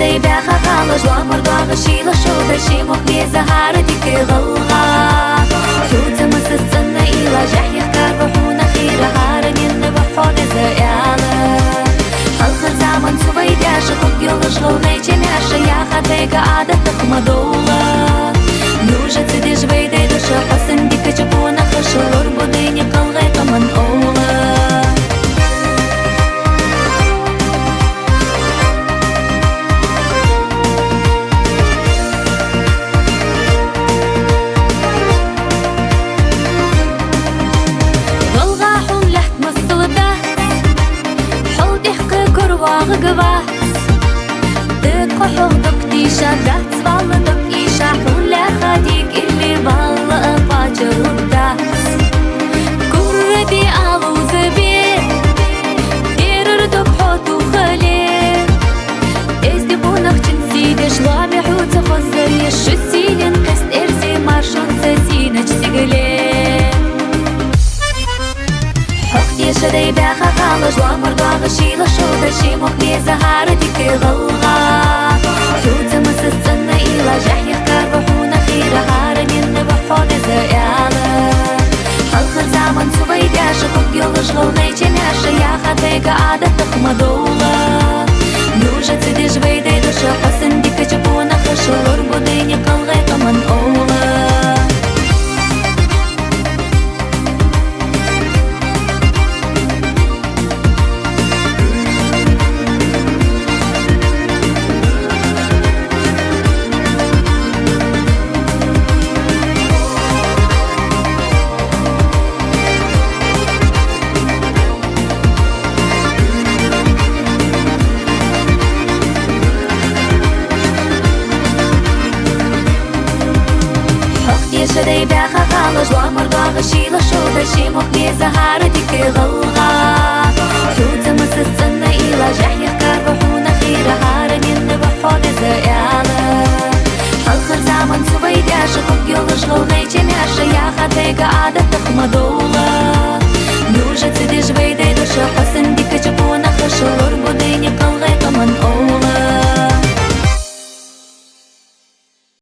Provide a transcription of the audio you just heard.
شدي بيخا خالج وامر ضاغ شيلا شودا شي مخبي زهارة ديك غلغا حوت مسسنا إلا جحي خكار بحونا خيرا هارن ينبحون زيالا خلق زامن سويدا شخوك يلش غلغي جميشا يا خاتيك عادة تخمى دولا نوجة تدي جبيدي دشا حسن ديك جبونا خشلور بديني قلغي قمن أولا غباس دق حوضك ديشا دات والدك إيشا حولا خديك اللي بالله فاجر وداس كردي ألو زبير ديردك حوتو خليل إزدي بونك جنسي شلامي حوت خزر يشسيلين قست إرزي مارشون سسينج سيقلين حقتي شدي باخا خالج وامر ضاغ شيلا شودا شي مخبي زهارة ديك غلغا حوت مسسنا إلا جحي خكار بحونا خيرا هارن ينبحون زيالا خلق زامن سويدا شخوك يلش غلغي جميشا يا خاتيك عادة تخمى دولا نوجة تدي جبيدي دشا حسن ديك جبونا خشلور بديني قلغي قمن أولا شدي باخا خالج وامر ضاغ شيلا شودا شي مخبي زهارة ديك غلغا حوت مسسنا إلا جحي خكار بحونا خيرا هارن ينبحون زيالا خلق زامن سويدا شخوك يلش غلغي جميشا يا خاتيك عادة تخمى دولا نوجة تدي جبيدي